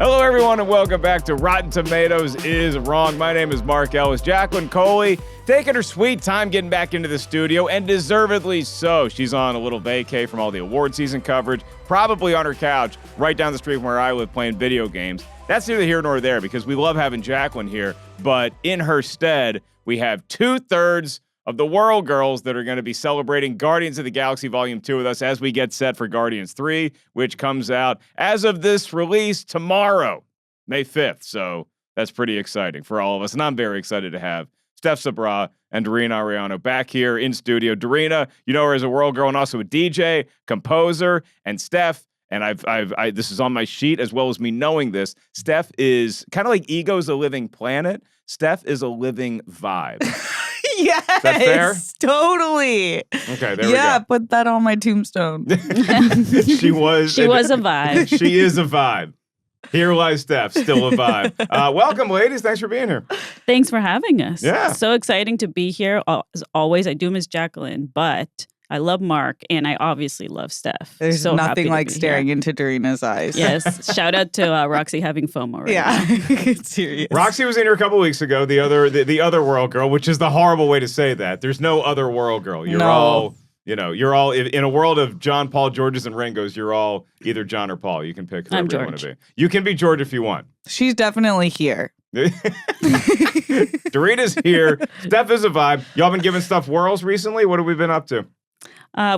Hello, everyone, and welcome back to Rotten Tomatoes is Wrong. My name is Mark Ellis. Jacqueline Coley taking her sweet time getting back into the studio, and deservedly so. She's on a little vacay from all the award season coverage, probably on her couch right down the street from where I live playing video games. That's neither here nor there because we love having Jacqueline here, but in her stead, we have 2/3 of the World Girls that are going to be celebrating Guardians of the Galaxy Volume 2 with us as we get set for Guardians 3, which comes out as of this release tomorrow, May 5th. So that's pretty exciting for all of us. And I'm very excited to have Steph Sabraw and Dorina Arellano back here in studio. Dorina, you know her as a World Girl and also a DJ, composer, and Steph. And this is on my sheet as well as me knowing this. Steph is kind of like Ego's a living planet. Steph is a living vibe. Yes, is that fair? Totally. Okay, there we go. Yeah, put that on my tombstone. She was a vibe. She is a vibe. Here lies Steph, still a vibe. Welcome, ladies. Thanks for being here. Thanks for having us. Yeah. So exciting to be here. As always, I do miss Jacqueline, but I love Mark, and I obviously love Steph. There's so nothing like staring here. into Dorina's eyes. Yes. Shout out to Roxy having FOMO right now. Yeah. Serious. Roxy was in here a couple weeks ago, the other World Girl, which is the horrible way to say that. There's no other World Girl. You're all in a world of John, Paul, Georges, and Ringos, you're all either John or Paul. You can pick whoever you want to be. You can be George if you want. She's definitely here. Dorina's here. Steph is a vibe. Y'all been giving stuff whirls recently? What have we been up to?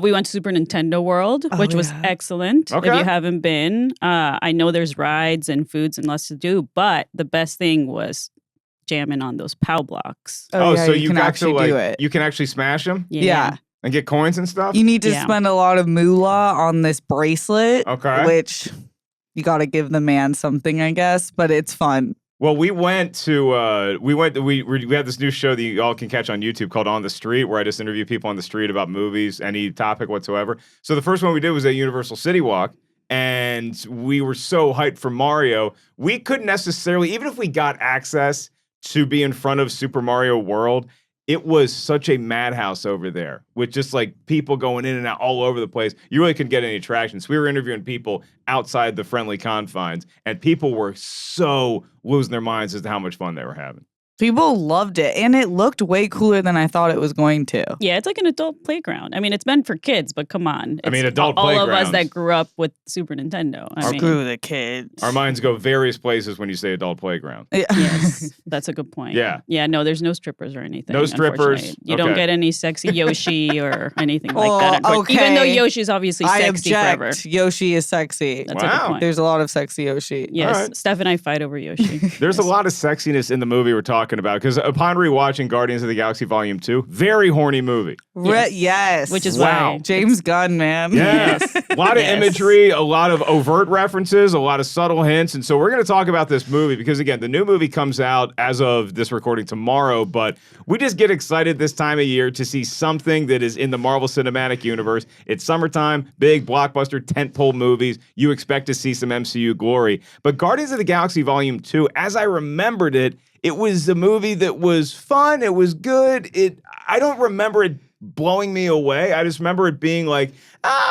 We went to Super Nintendo World, which was excellent. Okay. If you haven't been, I know there's rides and foods and lots to do, but the best thing was jamming on those POW blocks. Oh, yeah, so you can got actually to do it. You can actually smash them Yeah. and get coins and stuff? You need to spend a lot of moolah on this bracelet, which you got to give the man something, I guess, but it's fun. Well, we had this new show that you all can catch on YouTube called On the Street, where I just interview people on the street about movies, any topic whatsoever. So the first one we did was at Universal City Walk, and we were so hyped for Mario. We couldn't necessarily, even if we got access to be in front of Super Mario World, it was such a madhouse over there with just like people going in and out all over the place. You really couldn't get any traction. So we were interviewing people outside the friendly confines, and people were so losing their minds as to how much fun they were having. People loved it, and it looked way cooler than I thought it was going to. Yeah, it's like an adult playground. I mean, it's meant for kids, but come on. Adult all playgrounds. Of us that grew up with Super Nintendo. Screw the kids. Our minds go various places when you say adult playground. Yes, that's a good point. Yeah. Yeah, no, there's no strippers or anything. No strippers. You don't get any sexy Yoshi or anything like that. Okay. Even though Yoshi's obviously I sexy object. forever. Yoshi is sexy. That's a good point. There's a lot of sexy Yoshi. Yes, right. Steph and I fight over Yoshi. There's a lot of sexiness in the movie we're talking about, because upon rewatching Guardians of the Galaxy Volume 2, very horny movie. Yes. Which is Wow. why. James Gunn, man. Yes. A lot of imagery, a lot of overt references, a lot of subtle hints. And so we're going to talk about this movie because, again, the new movie comes out as of this recording tomorrow, but we just get excited this time of year to see something that is in the Marvel Cinematic Universe. It's summertime, big blockbuster tentpole movies. You expect to see some MCU glory. But Guardians of the Galaxy Volume 2, as I remembered it, it was a movie that was fun. It was good. I don't remember it blowing me away. I just remember it being like,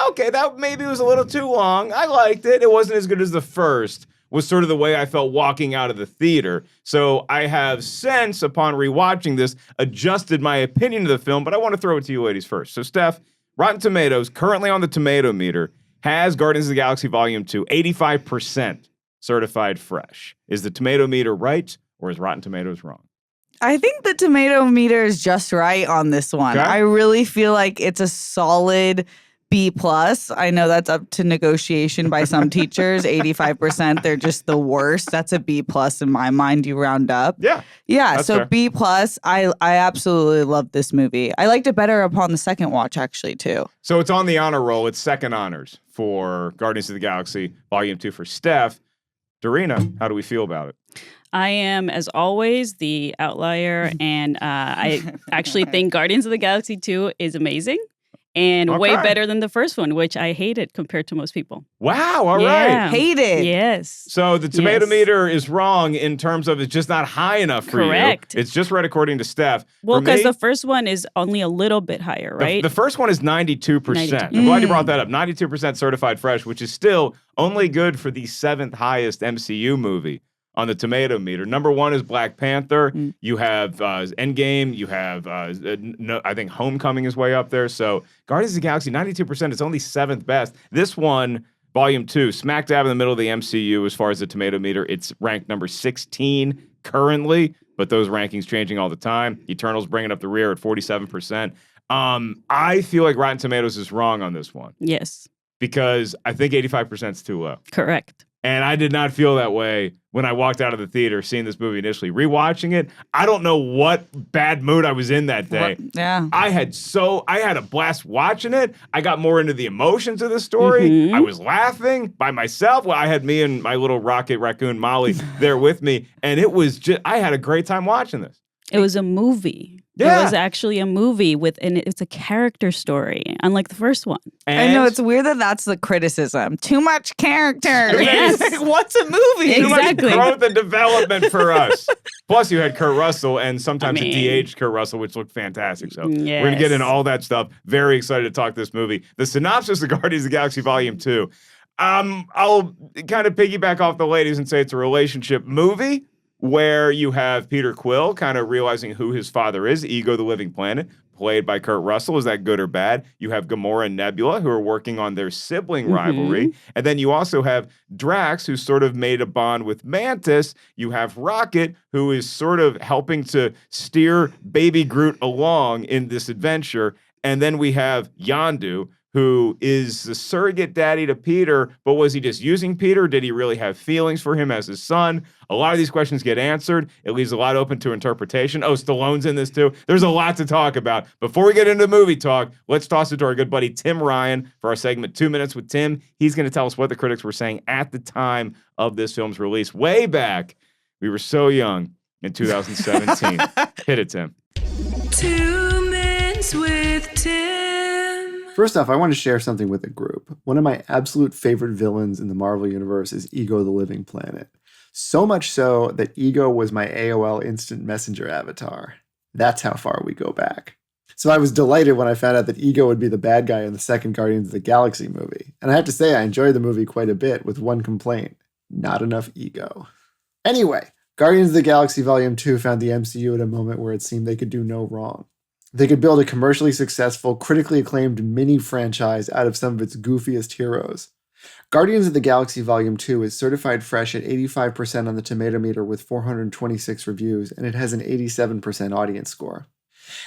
okay, that maybe was a little too long. I liked it. It wasn't as good as the first, was sort of the way I felt walking out of the theater. So I have since, upon rewatching this, adjusted my opinion of the film, but I want to throw it to you ladies first. So Steph, Rotten Tomatoes, currently on the Tomatometer, has Guardians of the Galaxy Volume 2, 85% certified fresh. Is the Tomatometer right? Or is Rotten Tomatoes wrong? I think the tomato meter is just right on this one. Okay. I really feel like it's a solid B+. I know that's up to negotiation by some teachers. 85%, they're just the worst. That's a B+ in my mind. You round up. Yeah. So fair. B+. I absolutely love this movie. I liked it better upon the second watch, actually, too. So it's on the honor roll. It's second honors for Guardians of the Galaxy Volume 2 for Steph. Dorina, how do we feel about it? I am, as always, the outlier, and I actually think Guardians of the Galaxy 2 is amazing. and way Okay. better than the first one, which I hated compared to most people. Wow, all right. Yeah. Hate it. Yes. So the Tomatometer is wrong in terms of it's just not high enough for Correct. you. It's just right according to Steph. Well, For because me, the first one is only a little bit higher, right? the first one is 92%. 92. I'm glad you brought that up. 92% certified fresh, which is still only good for the 7th highest MCU movie on the Tomatometer. Number 1 is Black Panther. You have Endgame. You have, I think Homecoming is way up there. So Guardians of the Galaxy, 92%. It's only 7th best. This one, Volume 2, smack dab in the middle of the MCU as far as the Tomatometer. It's ranked number 16 currently, but those rankings changing all the time. Eternals bringing up the rear at 47%. I feel like Rotten Tomatoes is wrong on this one Yes. because I think 85% is too low. Correct. And I did not feel that way when I walked out of the theater seeing this movie initially. Rewatching it, I don't know what bad mood I was in that day. Yeah. I had a blast watching it. I got more into the emotions of the story. I was laughing by myself. Well, I had me and my little rocket raccoon Molly there with me, and it was just I had a great time watching this. It was a movie. Yeah. It was actually a movie and it's a character story, unlike the first one. I know And it's weird that that's the criticism. Too much character. Yes. Like, what's a movie? too much Exactly. growth and development for us. Plus, you had Kurt Russell and sometimes a de-aged Kurt Russell, which looked fantastic. So we're going to get into all that stuff. Very excited to talk this movie. The synopsis of Guardians of the Galaxy Volume 2. I'll kind of piggyback off the ladies and say it's a relationship movie where you have Peter Quill kind of realizing who his father is, Ego the Living Planet, played by Kurt Russell. Is that good or bad? You have Gamora and Nebula, who are working on their sibling rivalry. And then you also have Drax, who sort of made a bond with Mantis. You have Rocket, who is sort of helping to steer baby Groot along in this adventure. And then we have Yondu, who is the surrogate daddy to Peter, but was he just using Peter? Did he really have feelings for him as his son? A lot of these questions get answered. It leaves a lot open to interpretation. Oh, Stallone's in this too. There's a lot to talk about. Before we get into movie talk, let's toss it to our good buddy Tim Ryan for our segment 2 Minutes with Tim. He's going to tell us what the critics were saying at the time of this film's release. Way back, we were so young in 2017. Hit it, Tim. 2 Minutes with Tim. First off, I want to share something with the group. One of my absolute favorite villains in the Marvel Universe is Ego the Living Planet. So much so that Ego was my AOL Instant Messenger avatar. That's how far we go back. So I was delighted when I found out that Ego would be the bad guy in the second Guardians of the Galaxy movie. And I have to say, I enjoyed the movie quite a bit with one complaint. Not enough Ego. Anyway, Guardians of the Galaxy Volume 2 found the MCU at a moment where it seemed they could do no wrong. They could build a commercially successful, critically acclaimed mini-franchise out of some of its goofiest heroes. Guardians of the Galaxy Volume 2 is certified fresh at 85% on the Tomatometer with 426 reviews, and it has an 87% audience score.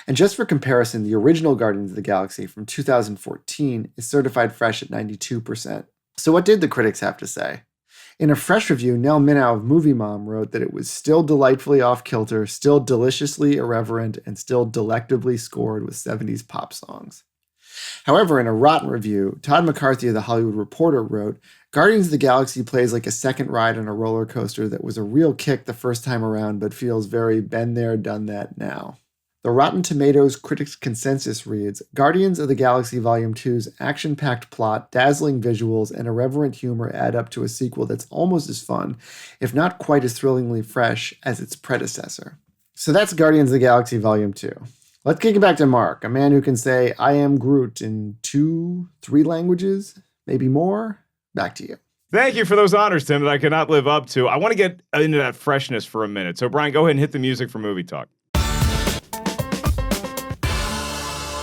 And just for comparison, the original Guardians of the Galaxy from 2014 is certified fresh at 92%. So what did the critics have to say? In a fresh review, Nell Minow of Movie Mom wrote that it was still delightfully off-kilter, still deliciously irreverent, and still delectably scored with 70s pop songs. However, in a rotten review, Todd McCarthy of The Hollywood Reporter wrote, Guardians of the Galaxy plays like a second ride on a roller coaster that was a real kick the first time around, but feels very been there, done that now. The Rotten Tomatoes critics' consensus reads, Guardians of the Galaxy Volume 2's action-packed plot, dazzling visuals, and irreverent humor add up to a sequel that's almost as fun, if not quite as thrillingly fresh, as its predecessor. So that's Guardians of the Galaxy Volume 2. Let's kick it back to Mark, a man who can say, I am Groot in 2, 3 languages, maybe more. Back to you. Thank you for those honors, Tim, that I cannot live up to. I want to get into that freshness for a minute. So, Brian, go ahead and hit the music for Movie Talk.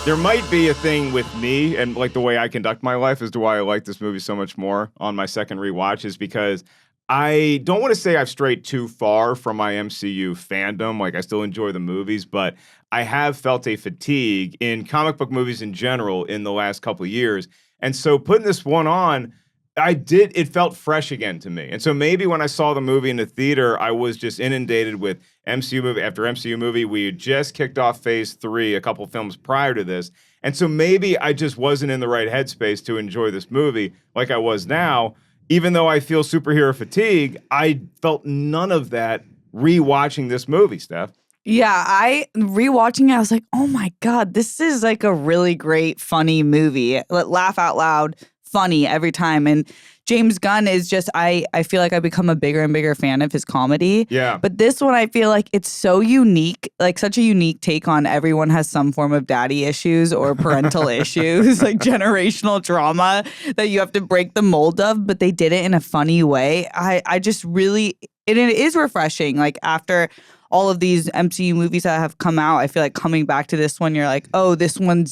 There might be a thing with me and like the way I conduct my life as to why I like this movie so much more on my second rewatch is because I don't want to say I've strayed too far from my MCU fandom. Like I still enjoy the movies, but I have felt a fatigue in comic book movies in general in the last couple of years. And so putting this one on, it felt fresh again to me. And so maybe when I saw the movie in the theater, I was just inundated with MCU movie after MCU movie. We had just kicked off phase 3, a couple films prior to this. And so maybe I just wasn't in the right headspace to enjoy this movie like I was now. Even though I feel superhero fatigue, I felt none of that rewatching this movie, Steph. Yeah, I rewatching it, I was like, oh my God, this is like a really great, funny movie. Laugh out loud, funny every time. And James Gunn is just, I feel like I become a bigger and bigger fan of his comedy. Yeah. But this one, I feel like it's so unique, like such a unique take on everyone has some form of daddy issues or parental issues, like generational trauma that you have to break the mold of. But they did it in a funny way. I just really, it is refreshing. Like after all of these MCU movies that have come out, I feel like coming back to this one, you're like, oh, this one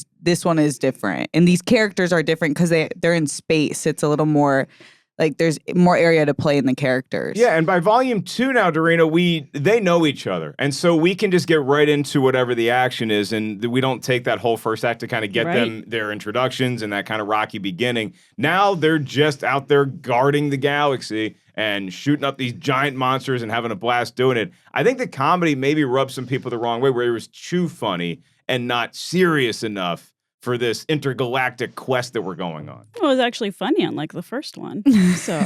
is different. And these characters are different because they're in space. It's a little more like there's more area to play in the characters. Yeah, and by volume 2 now, Dorina, they know each other. And so we can just get right into whatever the action is, and we don't take that whole first act to kind of get them their introductions and that kind of rocky beginning. Now they're just out there guarding the galaxy and shooting up these giant monsters and having a blast doing it. I think the comedy maybe rubbed some people the wrong way, where it was too funny and not serious enough for this intergalactic quest that we're going on. Well, it was actually funny, unlike the first one. So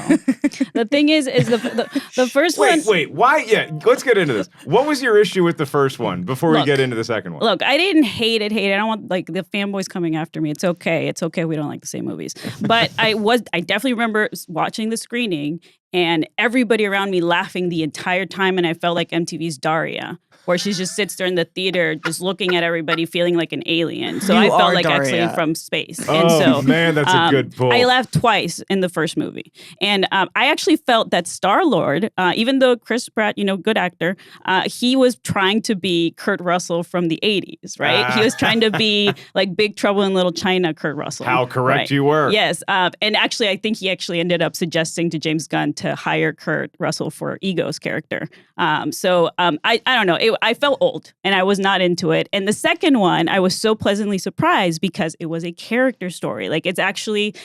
the thing is the first one. Wait, why? Yeah, let's get into this. What was your issue with the first one before we get into the second one? Look, I didn't hate it. I don't want like the fanboys coming after me. It's okay. It's okay. We don't like the same movies. But I definitely remember watching the screening and everybody around me laughing the entire time, and I felt like MTV's Daria, where she just sits there in the theater just looking at everybody feeling like an alien. So I felt like Daria. actually from space. Oh, and so, man, that's a good pull. I laughed twice in the first movie. And I actually felt that Star-Lord, even though Chris Pratt, good actor, he was trying to be Kurt Russell from the 80s, right? He was trying to be like Big Trouble in Little China Kurt Russell. How correct you were. Yes. And actually, I think he actually ended up suggesting to James Gunn to hire Kurt Russell for Ego's character. I don't know. I felt old and I was not into it. And the second one, I was so pleasantly surprised because it was a character story. Like it's actually,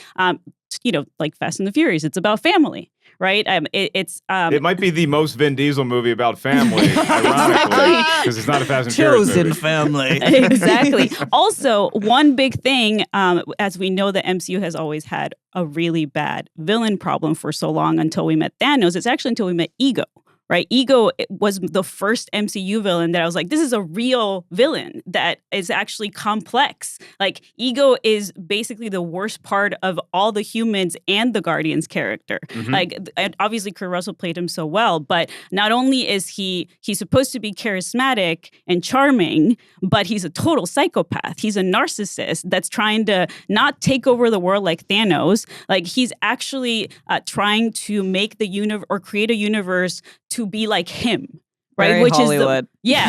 like Fast and the Furious. It's about family, right? It might be the most Vin Diesel movie about family, ironically, because it's not a Fast and Furious movie. Chosen family. Exactly. Also, one big thing, as we know, the MCU has always had a really bad villain problem for so long until we met Thanos. It's actually until we met Ego. Right? Ego was the first MCU villain that I was like, this is a real villain that is actually complex. Like, Ego is basically the worst part of all the humans and the Guardians character. Mm-hmm. Like, obviously, Kurt Russell played him so well, but not only is he's supposed to be charismatic and charming, but he's a total psychopath. He's a narcissist that's trying to not take over the world like Thanos. Like, he's actually trying to make the universe or create a universe to be like him, right? Very Hollywood.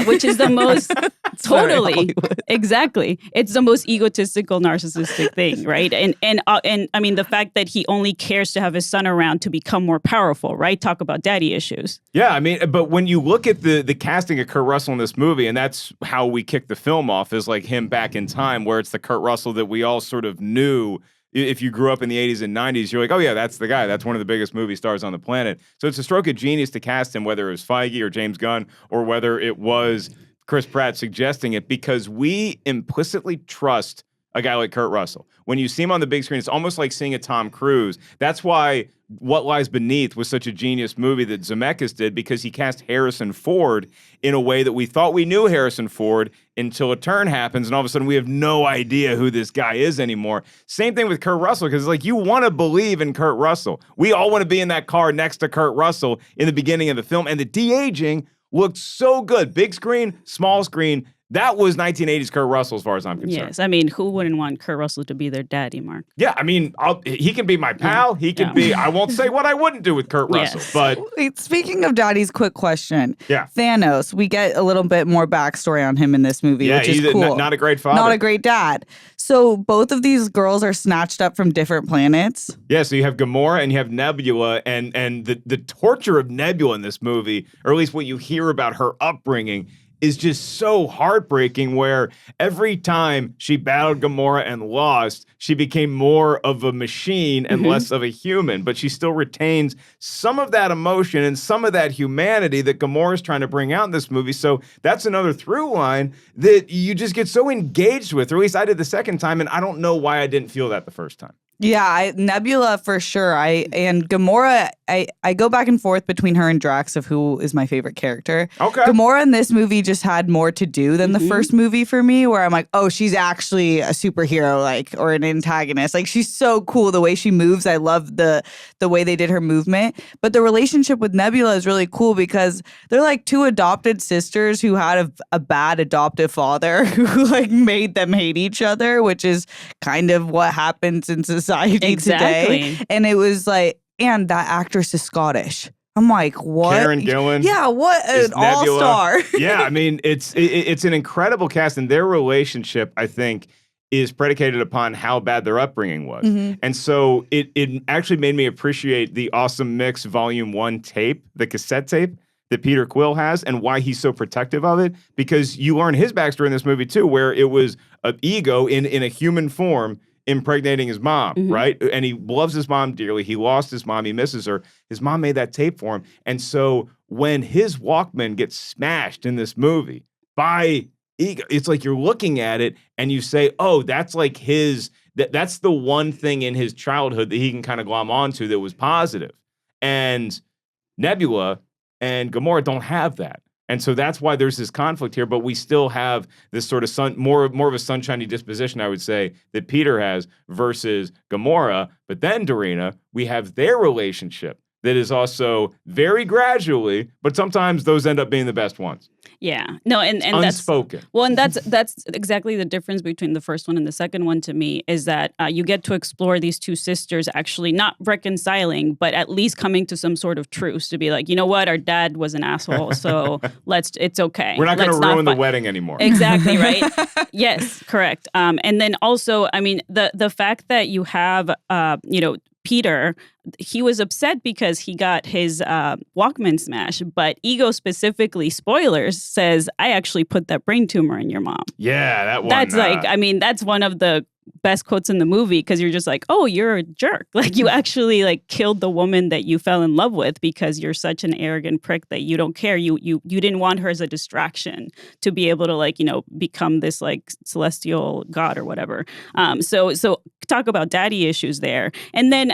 Which is the most totally exactly. It's the most egotistical, narcissistic thing, right? And I mean the fact that he only cares to have his son around to become more powerful, right? Talk about daddy issues. Yeah, I mean, but when you look at the casting of Kurt Russell in this movie, and that's how we kick the film off, is like him back in time, where it's the Kurt Russell that we all sort of knew. If you grew up in the 80s and 90s, you're like, oh, yeah, that's the guy. That's one of the biggest movie stars on the planet. So it's a stroke of genius to cast him, whether it was Feige or James Gunn or whether it was Chris Pratt suggesting it, because we implicitly trust a guy like Kurt Russell. When you see him on the big screen, it's almost like seeing a Tom Cruise. That's why What Lies Beneath was such a genius movie that Zemeckis did, because he cast Harrison Ford in a way that we thought we knew Harrison Ford until a turn happens, and all of a sudden we have no idea who this guy is anymore. Same thing with Kurt Russell, because it's like you want to believe in Kurt Russell. We all want to be in that car next to Kurt Russell in the beginning of the film, and the de-aging looked so good. Big screen, small screen. That was 1980s Kurt Russell, as far as I'm concerned. Yes, I mean, who wouldn't want Kurt Russell to be their daddy, Mark? Yeah, I mean, he can be my pal. He can be, I won't say what I wouldn't do with Kurt Russell, but... Wait, speaking of daddies, quick question. Yeah. Thanos, we get a little bit more backstory on him in this movie, which is he's cool. Not a great father. Not a great dad. So both of these girls are snatched up from different planets. Yeah, so you have Gamora and you have Nebula, and the torture of Nebula in this movie, or at least what you hear about her upbringing, is just so heartbreaking, where every time she battled Gamora and lost, she became more of a machine and less of a human. But she still retains some of that emotion and some of that humanity that Gamora is trying to bring out in this movie. So that's another through line that you just get so engaged with, or at least I did the second time, and I don't know why I didn't feel that the first time. Yeah, Nebula for sure. And Gamora, I go back and forth between her and Drax of who is my favorite character. Okay. Gamora in this movie just had more to do than the first movie for me, where I'm like, oh, she's actually a superhero, like, or an antagonist. Like, she's so cool the way she moves. I love the way they did her movement. But the relationship with Nebula is really cool because they're like two adopted sisters who had a bad adoptive father who like made them hate each other, which is kind of what happens in society today. And it was like, and that actress is Scottish. I'm like, what? Karen Gillan. Yeah, what an all-star. Yeah, I mean, it's an incredible cast, and their relationship, I think, is predicated upon how bad their upbringing was. And so it actually made me appreciate the Awesome Mix Volume 1 tape, the cassette tape that Peter Quill has, and why he's so protective of it, because you learn his backstory in this movie too, where it was an ego in a human form impregnating his mom, right? And he loves his mom dearly. He lost his mom. He misses her. His mom made that tape for him. And so when his Walkman gets smashed in this movie by ego, it's like you're looking at it and you say, oh, that's like that's the one thing in his childhood that he can kind of glom onto that was positive. And Nebula and Gamora don't have that. And so that's why there's this conflict here, but we still have this sort of more of a sunshiny disposition, I would say, that Peter has versus Gamora. But then, Dorina, we have their relationship that is also very gradually, but sometimes those end up being the best ones. Yeah. No, and unspoken. That's exactly the difference between the first one and the second one to me, is that you get to explore these two sisters actually not reconciling, but at least coming to some sort of truce to be like, you know what, our dad was an asshole, so it's okay. We're not going to ruin the wedding anymore. Exactly, right? Yes, correct. And then also, I mean, the fact that you have, Peter, he was upset because he got his Walkman smashed, but Ego specifically, spoilers, says, I actually put that brain tumor in your mom. Yeah, that one. That's that's one of the best quotes in the movie, because you're just like, oh, you're a jerk. Like, you actually like killed the woman that you fell in love with because you're such an arrogant prick that you don't care. You didn't want her as a distraction to be able to like, become this like celestial god or whatever. So talk about daddy issues there. And then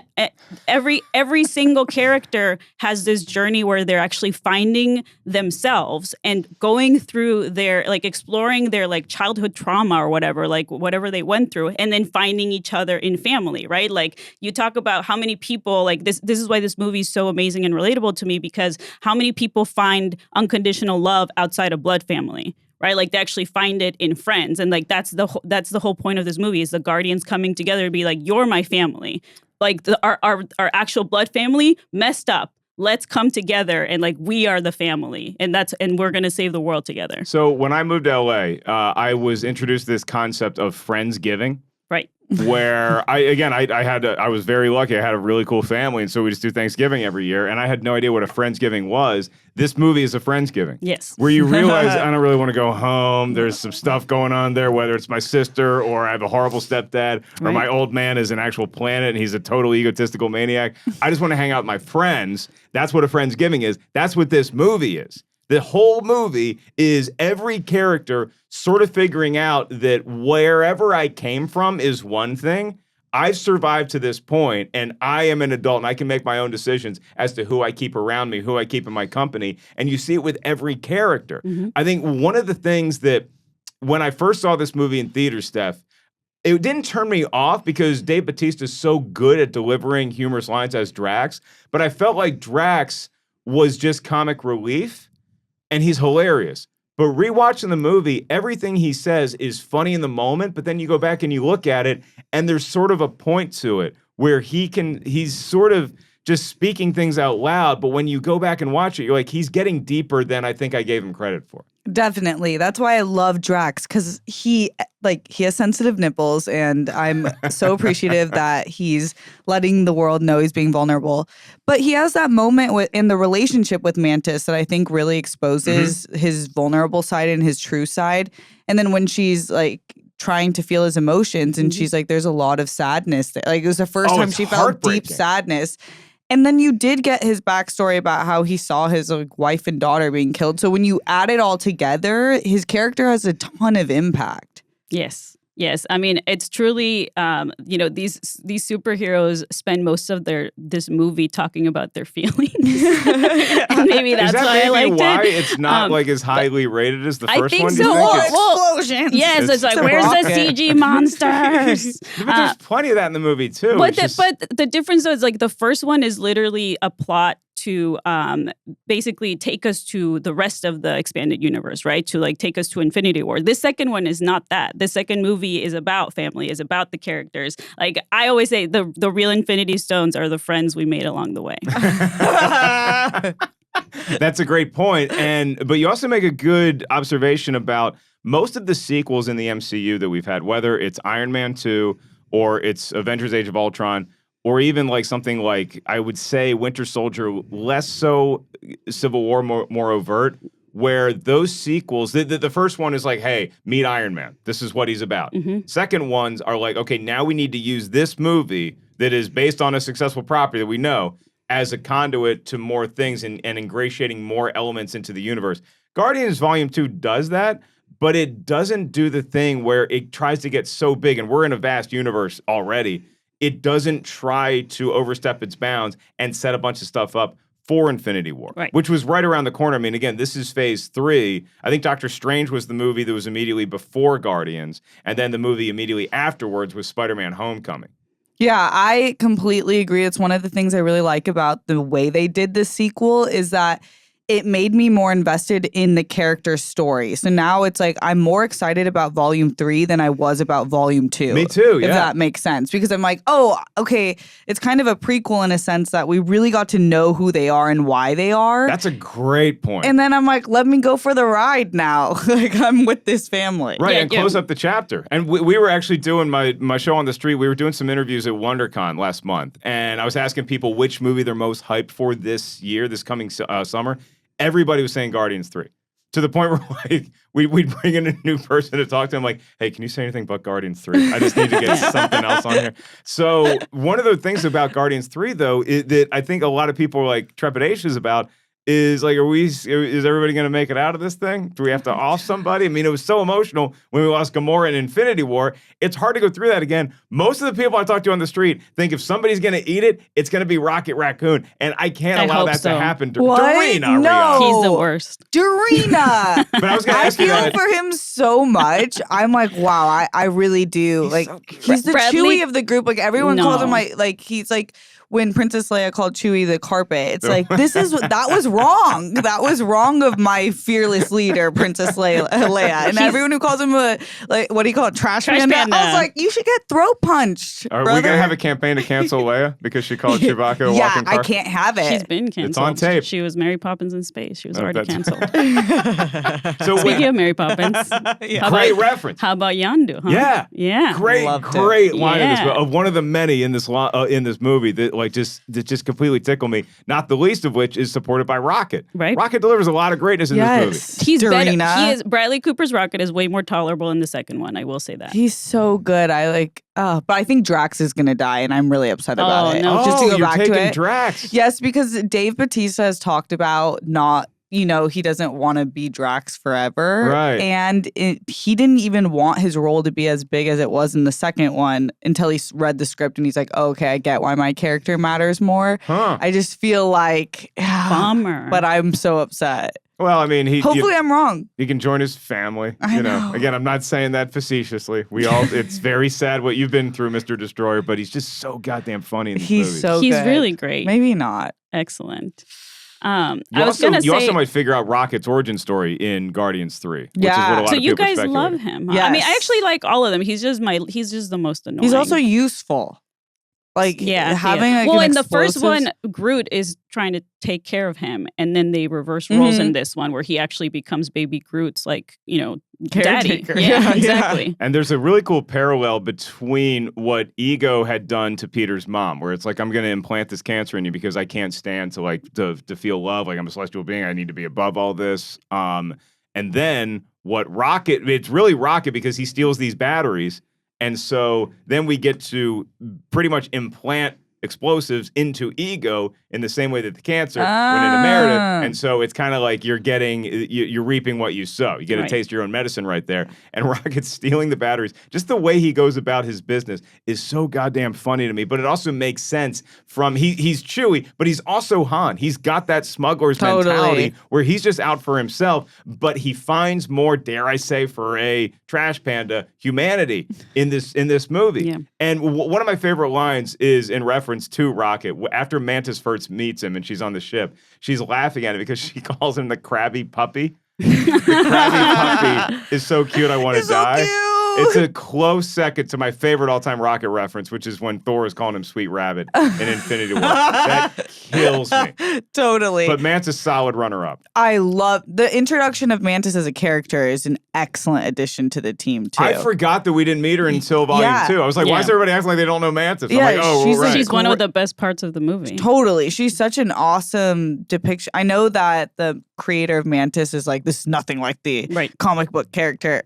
every single character has this journey where they're actually finding themselves and going through their like exploring their like childhood trauma or whatever they went through, and then finding each other in family, right? Like, you talk about how many people, like this is why this movie is so amazing and relatable to me, because how many people find unconditional love outside of blood family, right? Like, they actually find it in friends. And like, that's the whole point of this movie, is the Guardians coming together to be like, you're my family. Like, our actual blood family messed up. Let's come together and like, we are the family, and we're going to save the world together. So when I moved to LA, I was introduced to this concept of Friendsgiving. Right. Where I was very lucky. I had a really cool family, and so we just do Thanksgiving every year. And I had no idea what a Friendsgiving was. This movie is a Friendsgiving. Yes. Where you realize I don't really want to go home. There's some stuff going on there, whether it's my sister or I have a horrible stepdad, or my old man is an actual planet and he's a total egotistical maniac. I just want to hang out with my friends. That's what a Friendsgiving is. That's what this movie is. The whole movie is every character sort of figuring out that wherever I came from is one thing. I've survived to this point, and I am an adult, and I can make my own decisions as to who I keep around me, who I keep in my company. And you see it with every character. I think one of the things that when I first saw this movie in theaters, Steph, it didn't turn me off because Dave Bautista is so good at delivering humorous lines as Drax, but I felt like Drax was just comic relief. And he's hilarious. But rewatching the movie, everything he says is funny in the moment, but then you go back and you look at it, and there's sort of a point to it where he's sort of just speaking things out loud, but when you go back and watch it, you're like, he's getting deeper than I think I gave him credit for. Definitely. That's why I love Drax, because he has sensitive nipples, and I'm so appreciative that he's letting the world know he's being vulnerable. But he has that moment in the relationship with Mantis that I think really exposes his vulnerable side and his true side. And then when she's like trying to feel his emotions, and she's like, there's a lot of sadness there. Like, it was the first time she felt deep sadness. And then you did get his backstory about how he saw his wife and daughter being killed. So when you add it all together, his character has a ton of impact. Yes. Yes, I mean it's truly, these superheroes spend most of this movie talking about their feelings, and maybe that's why I liked why it. It's not like as highly rated as the first I think one. so. Do you think it's- Explosions. Yes, it's like where's the CG monsters? but there's plenty of that in the movie too. But It's just- but the difference though is like the first one is literally a plot to basically take us to the rest of the expanded universe, right? To like take us to Infinity War. This second one is not that. This second movie is about family, is about the characters. Like I always say, the real Infinity Stones are the friends we made along the way. That's a great point. But you also make a good observation about most of the sequels in the MCU that we've had, whether it's Iron Man 2 or it's Avengers Age of Ultron, or even like something like, I would say, Winter Soldier, less so Civil War, more overt, where those sequels, the first one is like, hey, meet Iron Man. This is what he's about. Mm-hmm. Second ones are like, okay, now we need to use this movie that is based on a successful property that we know as a conduit to more things and ingratiating more elements into the universe. Guardians Volume 2 does that, but it doesn't do the thing where it tries to get so big, and we're in a vast universe already. It doesn't try to overstep its bounds and set a bunch of stuff up for Infinity War, right, which was right around the corner. I mean, again, this is phase 3. I think Doctor Strange was the movie that was immediately before Guardians, and then the movie immediately afterwards was Spider-Man Homecoming. Yeah, I completely agree. It's one of the things I really like about the way they did this sequel is that it made me more invested in the character's story. So now it's like I'm more excited about Volume 3 than I was about Volume 2. Me too, yeah. If that makes sense. Because I'm like, oh, okay, it's kind of a prequel in a sense that we really got to know who they are and why they are. That's a great point. And then I'm like, let me go for the ride now. Like, I'm with this family. Right, Yeah, and close up the chapter. And we were actually doing my show on the street. We were doing some interviews at WonderCon last month. And I was asking people which movie they're most hyped for this year, this coming summer. Everybody was saying Guardians 3. To the point where like we'd bring in a new person to talk to him, like, hey, can you say anything but Guardians 3? I just need to get something else on here. So one of the things about Guardians 3, though, that I think a lot of people are like trepidatious about is like, is everybody going to make it out of this thing? Do we have to off somebody? I mean, it was so emotional when we lost Gamora in Infinity War. It's hard to go through that again. Most of the people I talk to on the street think if somebody's going to eat it, it's going to be Rocket Raccoon. And I can't allow that to happen. What? Dorina, No. Rihanna. He's the worst. Dorina. But I was going to I ask you feel that. for him so much. I'm like, wow, I really do. He's Like, so cute. he's the Bradley- Chewie of the group. Like, everyone calls him No. like he's like when Princess Leia called Chewie the carpet. It's like, that was wrong. That was wrong of my fearless leader, Princess Leia. And everyone who calls him what do you call it? Trash panda? I was panda. like, you should get throat punched. Are we brother. going to have a campaign to cancel Leia because she called Chewbacca a Yeah, walking car? I can't have it. She's been canceled. on tape. She was Mary Poppins in space. She was Oh, already that's- canceled. So Speaking of Mary Poppins, how great about, reference. how about Yondu? Huh? Yeah. Yeah. Great Loved it. line of, Yeah. of one of the many in this movie that just completely tickle me. Not the least of which is supported by Rocket. Right. Rocket delivers a lot of greatness in this movie. Yes. He's better. Dorina. He is Bradley Cooper's Rocket is way more tolerable in the second one. I will say that. He's so good. But I think Drax is gonna die, and I'm really upset about Oh, it. no. Just to go you're back taking to it. Drax. Yes, because Dave Bautista has talked about not, he doesn't want to be Drax forever. Right. And he didn't even want his role to be as big as it was in the second one until he read the script and he's like, oh, okay, I get why my character matters more. Huh. I just feel like, Bummer. but I'm so upset. Well, I mean, Hopefully I'm wrong. he can join his family. I know. Again, I'm not saying that facetiously. It's very sad what you've been through, Mr. Destroyer, but he's just so goddamn funny in this movie. He's so He's good. really great. Maybe not. Excellent. You I was gonna you say. also might figure out Rocket's origin story in Guardians 3, which is Yeah. what a lot So of you people guys speculate. love him. Huh? I mean, I Yes. actually like all of them. He's just the most annoying. He's also useful. Like having like well, an in the first explosives- one, Groot is trying to take care of him, and then they reverse roles Mhm. in this one where he actually becomes Baby Groot's daddy. Caretaker. Yeah, Yeah. exactly. And there's a really cool parallel between what Ego had done to Peter's mom, where it's like, I'm going to implant this cancer in you because I can't stand to feel love. Like I'm a celestial being. I need to be above all this. And then what Rocket, it's really Rocket because he steals these batteries. And so then we get to pretty much implant explosives into Ego in the same way that the cancer went into Meredith. And so it's kind of like you're reaping what you sow. You get a taste of your own medicine right there. And Rocket's stealing the batteries. Just the way he goes about his business is so goddamn funny to me. But it also makes sense from he's Chewie, but he's also Han. He's got that smuggler's mentality where he's just out for himself, but he finds more, dare I say, for a trash panda, humanity in this movie. Yeah. And one of my favorite lines is in reference to Rocket. After Mantis first meets him and she's on the ship, she's laughing at it because she calls him the crabby puppy. The crabby puppy is so cute, I want to die. Cute. It's a close second to my favorite all-time Rocket reference, which is when Thor is calling him Sweet Rabbit in Infinity War. That kills me. Totally. But Mantis, solid runner-up. I love the introduction of Mantis as a character is an excellent addition to the team, too. I forgot that we didn't meet her until Volume 2. I was like, why is everybody acting like they don't know Mantis? Yeah, I'm like, oh, she's right. She's one of the best parts of the movie. Totally. She's such an awesome depiction. I know that the creator of Mantis is like, this is nothing like the comic book character.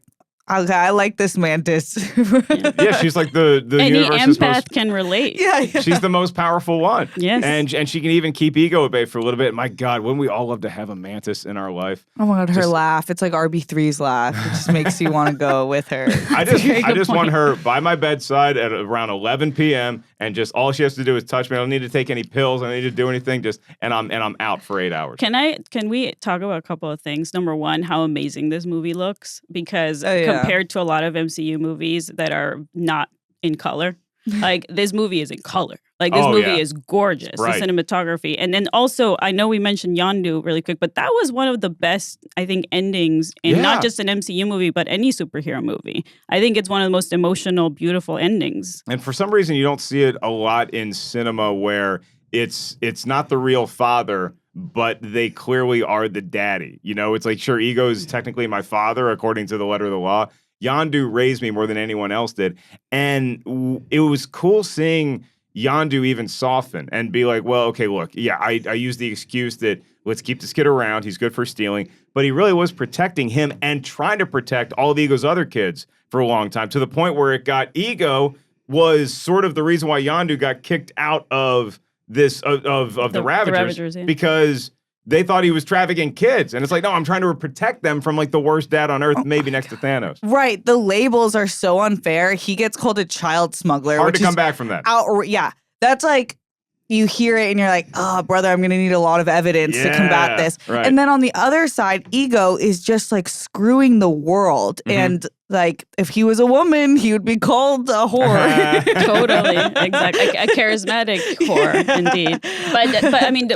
Okay, I like this Mantis. Yeah, she's like the Any universe's empath can relate. Yeah. She's the most powerful one. Yes. And she can even keep Ego at bay for a little bit. My God, wouldn't we all love to have a Mantis in our life? Oh my God, her laugh. It's like RB3's laugh. It just makes you want to go with her. I just want her by my bedside at around 11 p.m. and just all she has to do is touch me. I don't need to take any pills. I don't need to do anything. And I'm out for 8 hours. Can we talk about a couple of things? Number one, how amazing this movie looks, because compared to a lot of MCU movies that are not in color, like this movie is in color. Like this movie is gorgeous, the cinematography. And then also, I know we mentioned Yondu really quick, but that was one of the best, I think, endings in not just an MCU movie, but any superhero movie. I think it's one of the most emotional, beautiful endings. And for some reason, you don't see it a lot in cinema where it's not the real father, but they clearly are the daddy. You know, it's like, sure, Ego is technically my father, according to the letter of the law. Yondu raised me more than anyone else did. And it was cool seeing Yondu even soften and be like, well, okay, look, I use the excuse that let's keep this kid around. He's good for stealing. But he really was protecting him and trying to protect all of Ego's other kids for a long time, to the point where it got Ego was sort of the reason why Yondu got kicked out of this of the Ravagers because they thought he was trafficking kids. And it's like, no, I'm trying to protect them from like the worst dad on earth, maybe next to Thanos. Right. The labels are so unfair. He gets called a child smuggler. Hard to come back from that. That's like, you hear it and you're like, oh, brother, I'm going to need a lot of evidence to combat this. Right. And then on the other side, Ego is just like screwing the world. And like, if he was a woman, he would be called a whore. Totally. Exactly. A charismatic whore, indeed. But I mean,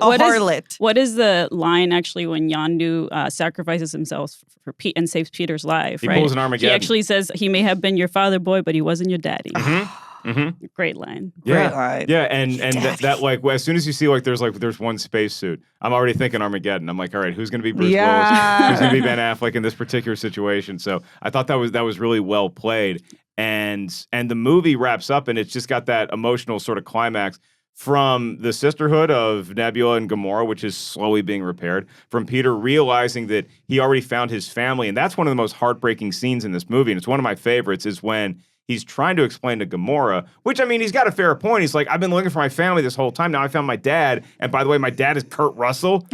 what is the line actually when Yondu sacrifices himself for Pete and saves Peter's life? He pulls an Armageddon. He actually says he may have been your father, boy, but he wasn't your daddy. Great line. Great line. Yeah, and that like as soon as you see like there's one spacesuit, I'm already thinking Armageddon. I'm like, all right, who's gonna be Bruce Willis? Who's gonna be Ben Affleck in this particular situation? So I thought that was really well played. And the movie wraps up and it's just got that emotional sort of climax from the sisterhood of Nebula and Gamora, which is slowly being repaired, from Peter realizing that he already found his family. And that's one of the most heartbreaking scenes in this movie. And it's one of my favorites, is when he's trying to explain to Gamora, which, I mean, he's got a fair point. He's like, I've been looking for my family this whole time. Now I found my dad. And by the way, my dad is Kurt Russell.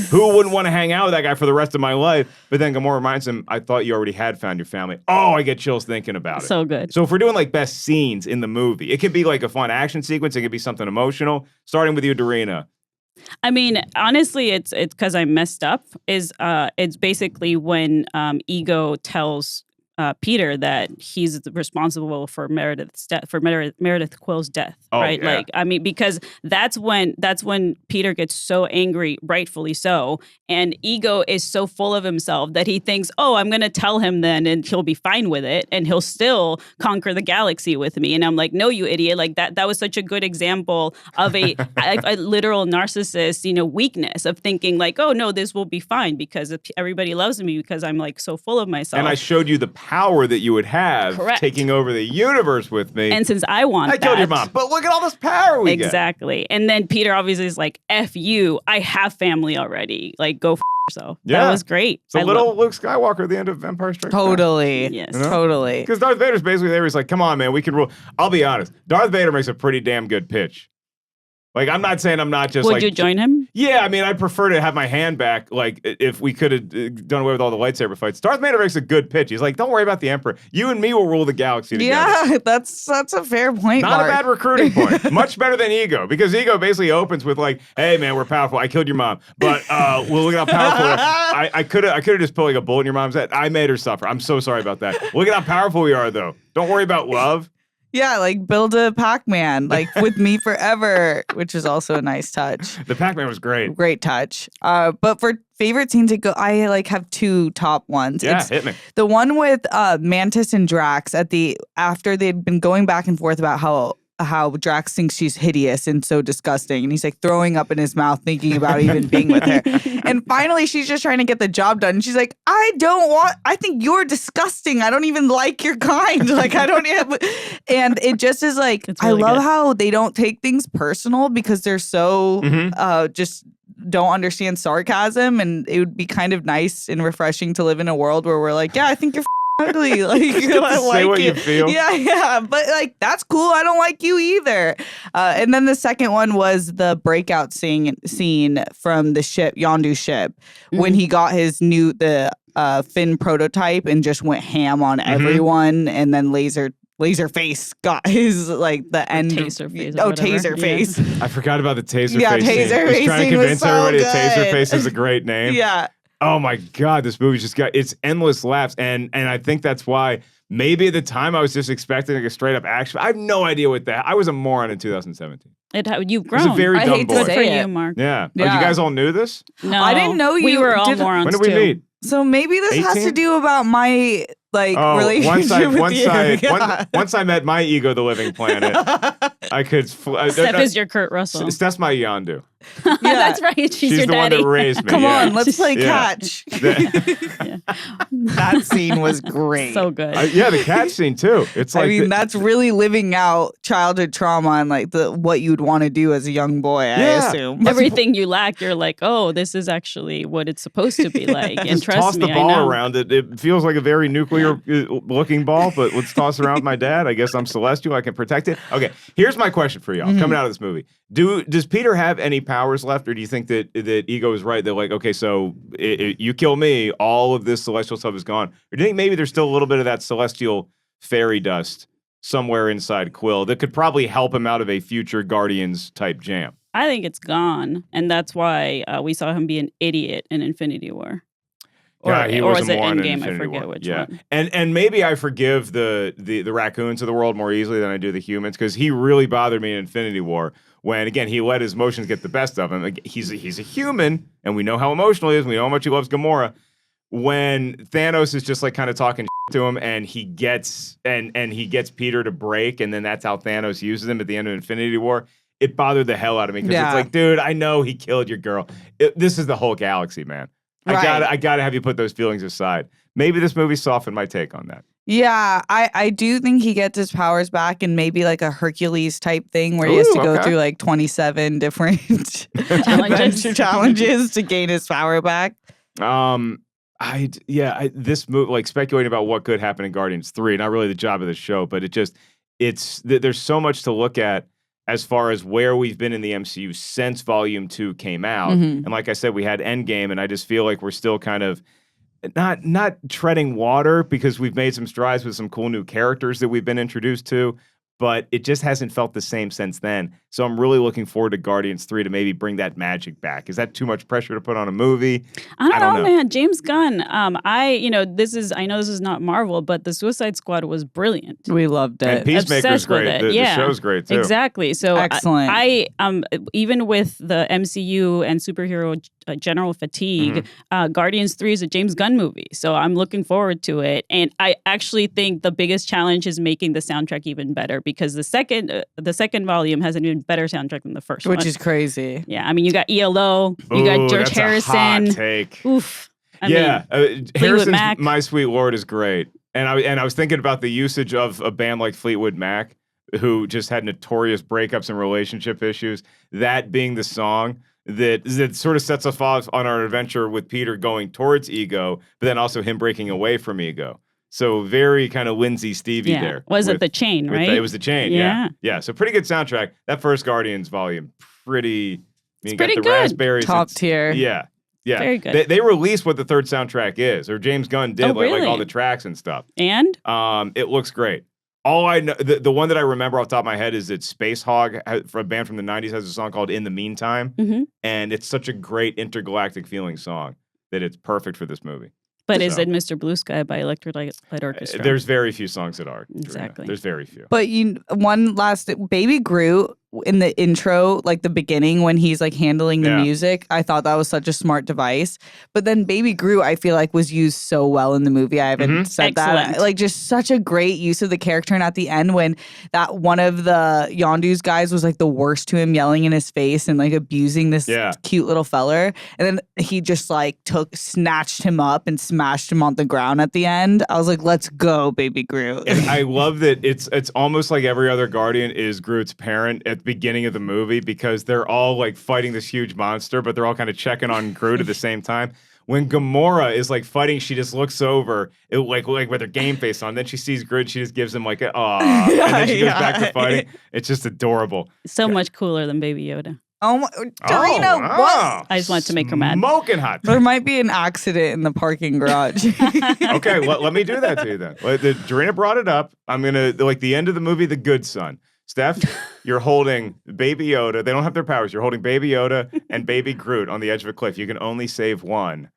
Who wouldn't want to hang out with that guy for the rest of my life? But then Gamora reminds him, I thought you already had found your family. Oh, I get chills thinking about it. So good. So if we're doing like best scenes in the movie, it could be like a fun action sequence. It could be something emotional. Starting with you, Dorina. I mean, honestly, it's because I messed up. It's basically when Ego tells Peter that he's responsible for Meredith's death, for Meredith Quill's death, right? Yeah. Like, I mean, because that's when Peter gets so angry, rightfully so, and Ego is so full of himself that he thinks, oh, I'm going to tell him then, and he'll be fine with it, and he'll still conquer the galaxy with me. And I'm like, no, you idiot! Like that was such a good example of a literal narcissist, weakness of thinking like, oh no, this will be fine because everybody loves me because I'm like so full of myself. And I showed you the power that you would have taking over the universe with me. And since I killed your mom, but look at all this power we get. Exactly. And then Peter obviously is like, F you, I have family already. Like, go f yourself. Yeah. That was great. So little Luke Skywalker at the end of Empire Strikes Back. Totally. Yes. Totally. Because Darth Vader's basically there. He's like, come on, man, we can rule. I'll be honest. Darth Vader makes a pretty damn good pitch Like, I'm not saying I'm not just Would you join him? Yeah, I mean, I'd prefer to have my hand back. Like, if we could have done away with all the lightsaber fights. Darth Vader makes a good pitch. He's like, don't worry about the Emperor. You and me will rule the galaxy together. Yeah, that's a fair point, Not Mark. a bad recruiting point. Much better than Ego, because Ego basically opens with like, "Hey man, we're powerful. I killed your mom, but well, look at how powerful. I could have just put like a bullet in your mom's head. I made her suffer. I'm so sorry about that. Look at how powerful we are, though. Don't worry about love." Yeah, like build a Pac-Man, like with me forever, which is also a nice touch. The Pac-Man was great. Great touch. But for favorite scenes, I like have two top ones. Yeah, It's hit me. the one with Mantis and Drax after they'd been going back and forth about how Drax thinks she's hideous and so disgusting, and he's like throwing up in his mouth thinking about even being with her. And finally, she's just trying to get the job done. And she's like, I think you're disgusting. I don't even like your kind. Like, I don't have. And it just is like, It's really I love good. how they don't take things personal because they're so just don't understand sarcasm. And it would be kind of nice and refreshing to live in a world where we're like, yeah, I think you're ugly. Like, I Say like what you feel. Yeah. But like, that's cool. I don't like you either. And then the second one was the breakout scene from the ship, Yondu ship, when he got his the Finn prototype and just went ham on everyone, and then Laserface got his like the end Taser face or Oh, whatever. Taser Yeah. face. I forgot about the Taser Yeah, face scene. Taser He's face trying to scene was convince so everybody that Taser good. face is a great name. Yeah. Oh my God, this movie's just got it's endless laughs, and I think that's why maybe at the time I was just expecting like a straight up action. I have no idea what that. I was a moron in 2017. You've I was a grown. very I dumb hate to boy. Good say for it. you, Mark. Yeah. Oh, Yeah. you guys all knew this? No, I didn't know We you were all did- morons When did we too. meet? So maybe this has 18? to do about my like relationship with you. Yeah. once I met my Ego, the living planet, I could. Steph is your Kurt Russell. Steph's my Yondu. That's right. She's She's your the one daddy. that raised me. Come yeah. on, let's play Yeah. catch. Yeah. That scene was great. So good. Yeah, the catch scene too. It's like I mean, that's really living out childhood trauma and like what you'd want to do as a young boy, I Yeah. assume. Everything you lack, you're like, oh, this is actually what it's supposed to be like. And just trust toss me, the I ball know. around. It feels like a very nuclear looking ball, but let's toss it around with my dad. I guess I'm celestial. I can protect it. Okay, here's my question for y'all. Coming out of this movie, does Peter have any powers left, or do you think that Ego is right? That like, okay, so you kill me, all of this celestial stuff is gone, or do you think maybe there's still a little bit of that celestial fairy dust somewhere inside Quill that could probably help him out of a future Guardians type jam? I think it's gone. And that's why we saw him be an idiot in Infinity War. Yeah, he or was was a it moron in Endgame? I Infinity forget War. which Yeah. one. And maybe I forgive the raccoons of the world more easily than I do the humans, because he really bothered me in Infinity War when, again, he let his emotions get the best of him. Like, he's a human, and we know how emotional he is. We know how much he loves Gamora. When Thanos is just like kind of talking to him, and he gets he gets Peter to break, and then that's how Thanos uses him at the end of Infinity War. It bothered the hell out of me because Yeah. it's like, dude, I know he killed your girl. This is the whole galaxy, man. Right. I gotta have you put those feelings aside. Maybe this movie softened my take on that. Yeah, I do think he gets his powers back in maybe like a Hercules type thing where he has to Ooh, go okay. through like 27 different Challenges. adventure challenges to gain his power back. This movie, like speculating about what could happen in Guardians 3, not really the job of the show, but there's so much to look at as far as where we've been in the MCU since Volume 2 came out. Mhm. And like I said, we had Endgame, and I just feel like we're still kind of not treading water, because we've made some strides with some cool new characters that we've been introduced to, but it just hasn't felt the same since then. So I'm really looking forward to Guardians 3 to maybe bring that magic back. Is that too much pressure to put on a movie? I don't know, man. James Gunn. I know this is not Marvel, but the Suicide Squad was brilliant. We loved And it. Peacemaker's Obsessed with great. it. The Yeah. show's great too. Exactly. So Excellent. I even with the MCU and superhero general fatigue, Guardians 3 is a James Gunn movie. So I'm looking forward to it. And I actually think the biggest challenge is making the soundtrack even better, because the second volume has an even better soundtrack than the first one. Which is crazy. Yeah, I mean, you got ELO, you Ooh, got George that's a Harrison. hot take. Oof. I Yeah, mean, Harrison's Mac. My Sweet Lord is great. And I was thinking about the usage of a band like Fleetwood Mac, who just had notorious breakups and relationship issues, that being the song that sort of sets us off on our adventure with Peter going towards Ego, but then also him breaking away from Ego. So very kind of Lindsay Stevie there. Was it with- the chain, with right? It was the chain. Yeah. So pretty good soundtrack. That first Guardians volume, pretty. It's you got pretty the good. raspberries. Top it's- tier. Yeah. Yeah. Very good. They released what the third soundtrack is, or James Gunn did, Oh, like all really? the tracks and stuff. And It looks great. All I know, the one that I remember off the top of my head is that Space Hog, for a band from the 90s, has a song called In the Meantime. Mhm. And it's such a great intergalactic feeling song that it's perfect for this movie. but is So- it Mr. Blue Sky by Electric Light Orchestra? There's very few songs that are. Dorina. Exactly. There's very few. But one last Baby Groot in the intro, like the beginning when he's like handling the Yeah. music, I thought that was such a smart device. But then Baby Groot, I feel like was used so well in the movie. I haven't said Excellent. that. Like just such a great use of the character. And at the end, when that one of the Yondu's guys was like the worst to him, yelling in his face and like abusing this Yeah. cute little feller, and then he just like snatched him up and smashed him on the ground at the end. I was like, let's go, Baby Groot. And I love that it's almost like every other Guardian is Groot's parent at the beginning of the movie because they're all like fighting this huge monster, but they're all kind of checking on Groot at the same time. When Gamora is like fighting, she just looks over, like with her game face on. Then she sees Groot, she just gives him like aw, and then she goes back to fighting. It's just adorable. so much cooler than Baby Yoda. Oh my, Dorina, what? wow. I just wanted to make her mad. Smoking hot. There might be an accident in the parking garage. Okay, let me do that to you then. Dorina brought it up. I'm gonna like the end of the movie, The Good Son. Steph, you're holding Baby Yoda. They don't have their powers. You're holding Baby Yoda and Baby Groot on the edge of a cliff. You can only save one.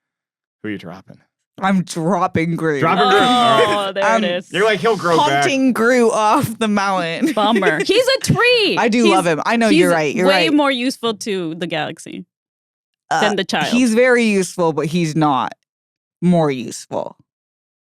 Who are you dropping? I'm dropping Groot. Dropping Groot. All right. Oh, there it is. You're like he'll grow back. Punting Groot off the mountain. Bummer. He's a tree. I do love him. I know he's you're right. You're way right. more useful to the galaxy than the child. He's very useful, but he's not more useful.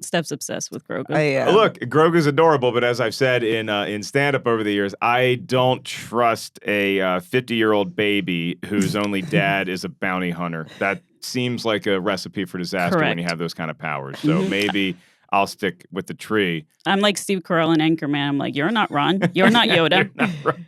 Steph's obsessed with Grogu. Look, Grogu's adorable, but as I've said in stand-up over the years, I don't trust a 50-year-old baby whose only dad is a bounty hunter. That seems like a recipe for disaster when you Correct. have those kind of powers. So maybe I'll stick with the tree. I'm like Steve Carell in Anchorman. I'm like, you're not Ron. You're not Yoda. You're not wrong.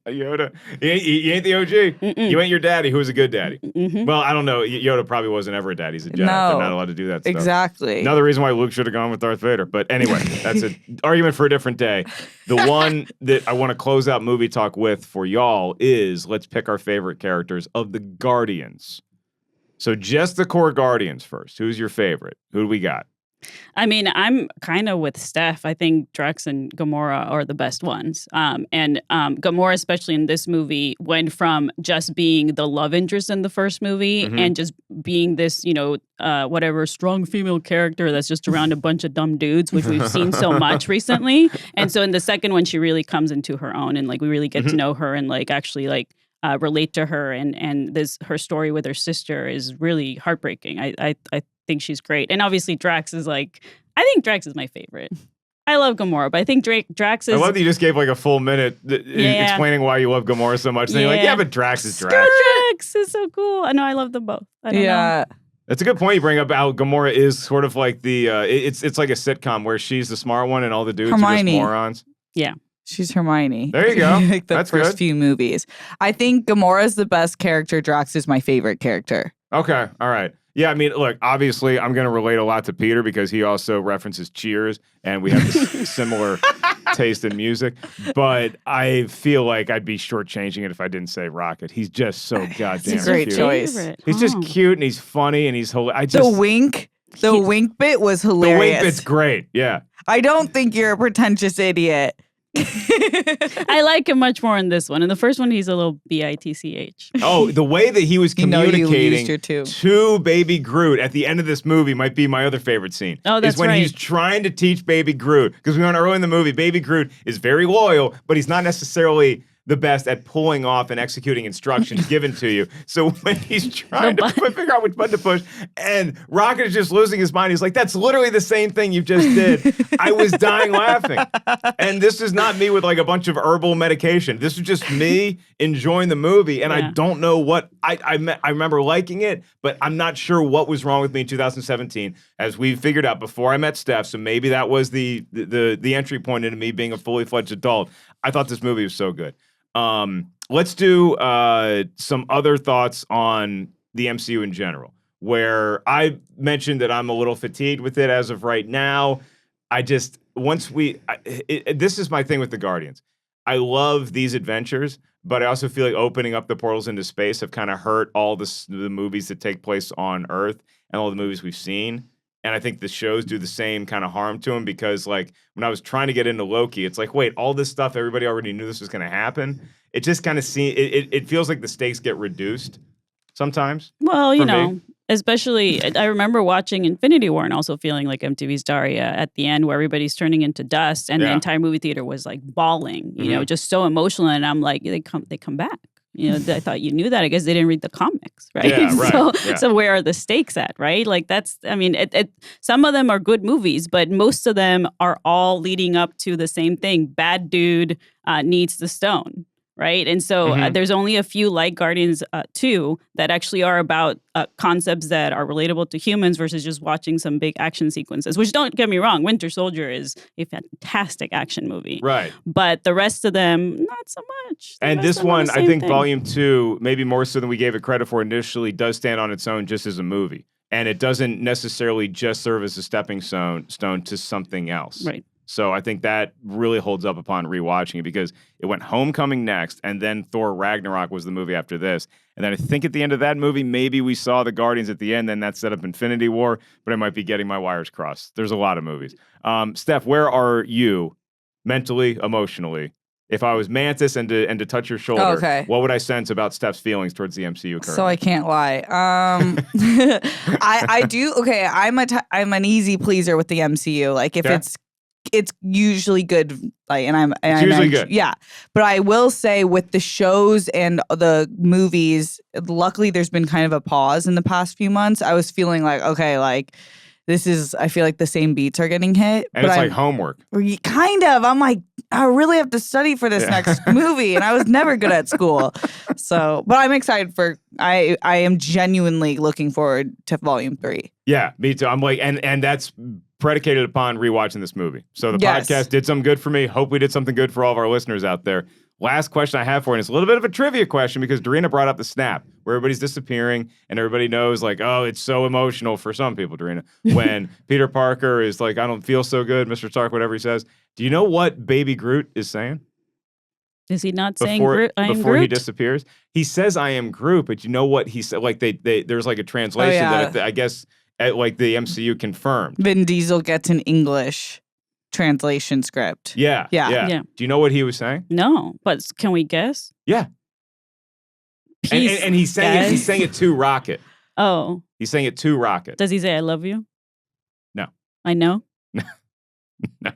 Yoda, you ain't the OG. Mm-mm. You ain't your daddy, who was a good daddy. Mhm. Well, I don't know. Yoda probably wasn't ever a daddy. He's a Jedi. They're No. not allowed to do that stuff. Exactly. Another reason why Luke should have gone with Darth Vader. But anyway, that's an argument for a different day. The one that I want to close out movie talk with for y'all is let's pick our favorite characters of the Guardians. So just the core Guardians first. Who's your favorite? Who do we got? I mean, I'm kind of with Steph. I think Drax and Gamora are the best ones. And Gamora, especially in this movie, went from just being the love interest in the first movie and just being this, whatever strong female character that's just around a bunch of dumb dudes, which we've seen so much recently. And so in the second one, she really comes into her own and like we really get to know her and like actually like relate to her. And her story with her sister is really heartbreaking. I think she's great. And obviously Drax is I think Drax is my favorite. I love Gamora, but I think Drax is... I love that you just gave like a full minute explaining why you love Gamora so much. And then you're like, yeah, but Drax is Drax. Drax is so cool. I know, I love them both. I don't know. That's a good point you bring up how Gamora is sort of like the... it's like a sitcom where she's the smart one and all the dudes are Hermione. just morons. Yeah. She's Hermione. There you go. Like the That's first good. few movies. I think Gamora's the best character. Drax is my favorite character. Okay. All right. Yeah, I mean, look, obviously I'm going to relate a lot to Peter because he also references Cheers and we have this similar taste in music. But I feel like I'd be shortchanging it if I didn't say Rocket. He's just so goddamn a great cute. choice. Favorite. He's just Oh. cute and he's funny and he's hilarious. The wink bit was The hilarious. wink bit's great. Yeah. I don't think you're a pretentious idiot. I like him much more in this one. In the first one, he's a little bitch. Oh, the way that he was You know you communicating used your two. to Baby Groot at the end of this movie might be my other favorite scene. Oh, that's is when right. he's trying to teach Baby Groot. Because we learned early in the movie, Baby Groot is very loyal, but he's not necessarily the best at pulling off and executing instructions given to you. So when he's trying to figure out which button to push, and Rocket is just losing his mind, he's like, that's literally the same thing you just did. I was dying laughing. And this is not me with like a bunch of herbal medication. This is just me enjoying the movie. And I don't know what, I remember liking it, but I'm not sure what was wrong with me in 2017, as we figured out before I met Steph. So maybe that was the entry point into me being a fully fledged adult. I thought this movie was so good. Let's do some other thoughts on the MCU in general. where I mentioned that I'm a little fatigued with it as of right now. This is my thing with the Guardians. I love these adventures, but I also feel like opening up the portals into space have kind of hurt all the movies that take place on Earth and all the movies we've seen. And I think the shows do the same kind of harm to them because, like, when I was trying to get into Loki, it's like, wait, all this stuff, everybody already knew this was going to happen. It just kind of it feels like the stakes get reduced sometimes. Well, you know, me. especially I remember watching Infinity War and also feeling like MTV's Daria at the end where everybody's turning into dust and the entire movie theater was like bawling, you know, just so emotional. And I'm like, they come back. You know, I thought you knew that. I guess they didn't read the comics, right? Yeah, right. So where are the stakes at, right? Like some of them are good movies, but most of them are all leading up to the same thing. Bad dude needs the stone. Right. And so there's only a few like Guardians 2 that actually are about concepts that are relatable to humans versus just watching some big action sequences, which don't get me wrong. Winter Soldier is a fantastic action movie. Right. But the rest of them, not so much. And this one, I think Volume 2, maybe more so than we gave it credit for initially, does stand on its own just as a movie. And it doesn't necessarily just serve as a stepping stone to something else. Right. So I think that really holds up upon rewatching it because it went Homecoming next, and then Thor Ragnarok was the movie after this. And then I think at the end of that movie, maybe we saw the Guardians at the end, then that set up Infinity War, but I might be getting my wires crossed. There's a lot of movies. Steph, where are you mentally, emotionally? If I was Mantis and to touch your shoulder, what would I sense about Steph's feelings towards the MCU currently? So I can't lie. I do. Okay, I'm an easy pleaser with the MCU. Like if it's usually good, like, It's usually good. Yeah, but I will say with the shows and the movies, luckily there's been kind of a pause in the past few months. I was feeling like, okay, like I feel like the same beats are getting hit. And it's like homework. Kind of. I'm like, I really have to study for this next movie, and I was never good at school. So, but I'm excited I am genuinely looking forward to Volume 3. Yeah, me too. I'm like, and that's predicated upon rewatching this movie. So the podcast did something good for me. Hope we did something good for all of our listeners out there. Last question I have for you, and it's a little bit of a trivia question because Dorina brought up the snap where everybody's disappearing and everybody knows like, oh, it's so emotional for some people, Dorina, when Peter Parker is like, I don't feel so good, Mr. Stark, whatever he says. Do you know what Baby Groot is saying? Is he not saying Groot? I am Before Groot? he disappears? He says, I am Groot, but you know what he said? Like there's like a translation that I guess like the MCU confirmed. Vin Diesel gets an English translation script. Yeah. Do you know what he was saying? No, but can we guess? Yeah. Peace, and he's saying it to Rocket. Oh. He's saying it to Rocket. Does he say I love you? No. I know? No.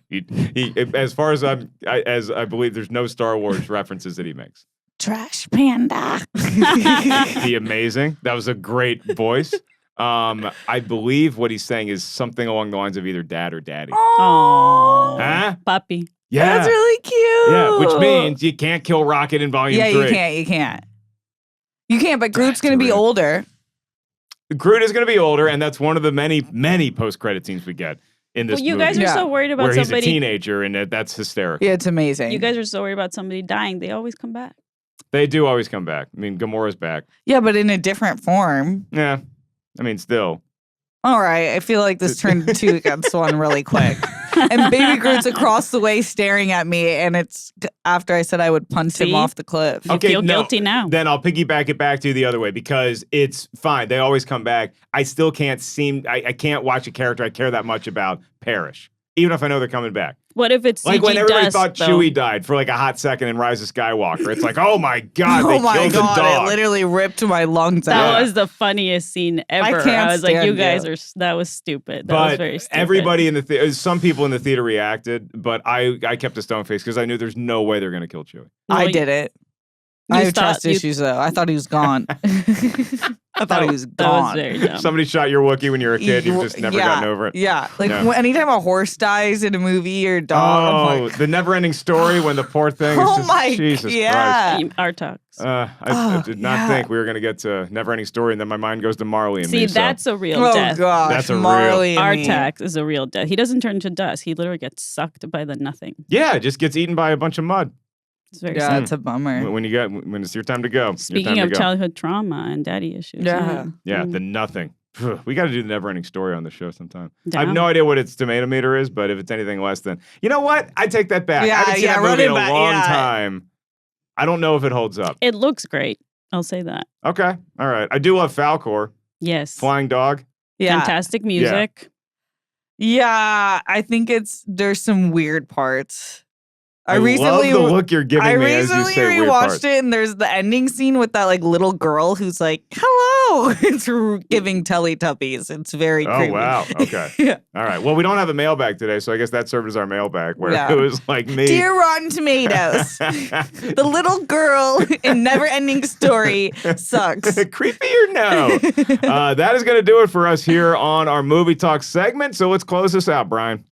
He as far as I believe there's no Star Wars references that he makes. Trash Panda. The amazing. That was a great voice. I believe what he's saying is something along the lines of either dad or daddy. Oh. Huh? Puppy. Yeah. That's really cute. Yeah, which means you can't kill Rocket in Volume 3. Yeah, you can't, but Groot's going to be older. Groot is going to be older, and that's one of the many, many post-credit scenes we get in this movie. You guys are so worried about where somebody. He's a teenager, and that's hysterical. Yeah, it's amazing. You guys are so worried about somebody dying. They always come back. They do always come back. I mean, Gamora's back. Yeah, but in a different form. Yeah. I mean, still. All right. I feel like this turned 2 against 1 really quick. And Baby Groot's across the way staring at me, and it's after I said I would punch him off the cliff. You feel guilty now. Then I'll piggyback it back to you the other way because it's fine. They always come back. I still can't I can't watch a character I care that much about perish, even if I know they're coming back. What if it's like CG when everybody dust, thought though? Chewie died for like a hot second in Rise of Skywalker? It's like, oh my God, Oh my killed the God, dog. it literally ripped my lungs out. That was the funniest scene ever. can't I was like, you stand guys it. that was stupid. That But was very stupid. everybody in the some people in the theater reacted, but I kept a stone face because I knew there's no way they're going to kill Chewie. I did it. I have trust issues, though. I thought he was gone. I thought he was That gone. was very dumb. Somebody shot your Wookiee when you were a kid. You've just never gotten over it. Yeah. Like Yeah. anytime a horse dies in a movie or a dog, I'm Oh, like, the never-ending story when the poor thing is oh just my, Jesus yeah. Our talks. Christ. I did not think we were going to get to never-ending story, and then my mind goes to Marley and See, me. So. that's a real Oh death. gosh, That's a real- Marley and me. Artax is a real death. He doesn't turn to dust. He literally gets sucked by the nothing. Yeah, it just gets eaten by a bunch of mud. It's very Yeah, sad. it's a bummer. When it's your time to go. Speaking of childhood trauma and daddy issues. Yeah. Yeah, the nothing. We got to do the never-ending story on the show sometime. I have Down. no idea what its Tomatometer is, but if it's anything less than... You know what? I take that back. I Yeah, haven't seen that run movie it in a back, long yeah. time. I don't know if it holds up. It looks great. I'll say that. Okay. All right. I do love Falcor. Yes. Flying Dog. Yeah. Fantastic music. Yeah, I think there's some weird parts. I love the look you're giving I me as you recently say weird rewatched parts. it, and there's the ending scene with that like little girl who's like, "Hello." It's giving Teletubbies. It's very Oh, creepy. wow. Okay. Yeah. All right. Well, we don't have a mailbag today, so I guess that served as our mailbag, where Yeah. it was like me. Dear Rotten Tomatoes, the little girl in Never Ending Story sucks. Creepy or no? That is going to do it for us here on our Movie Talk segment. So let's close this out, Brian.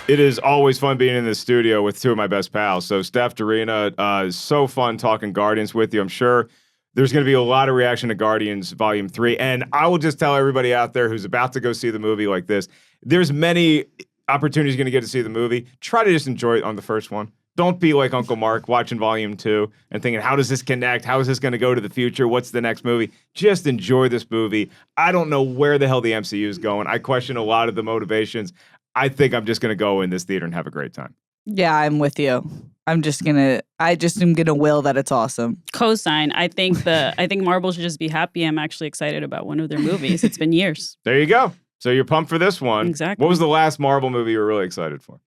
It is always fun being in the studio with two of my best pals. So Steph, Dorina, so fun talking Guardians with you. I'm sure there's going to be a lot of reaction to Guardians Volume 3. And I will just tell everybody out there who's about to go see the movie like this, there's many opportunities you're going to get to see the movie. Try to just enjoy it on the first one. Don't be like Uncle Mark watching Volume 2 and thinking, how does this connect? How is this going to go to the future? What's the next movie? Just enjoy this movie. I don't know where the hell the MCU is going. I question a lot of the motivations. I think I'm just going to go in this theater and have a great time. Yeah, I'm with you. I just am gonna will that it's awesome. Cosign. I think Marvel should just be happy. I'm actually excited about one of their movies. It's been years. There you go. So you're pumped for this one. Exactly. What was the last Marvel movie you were really excited for?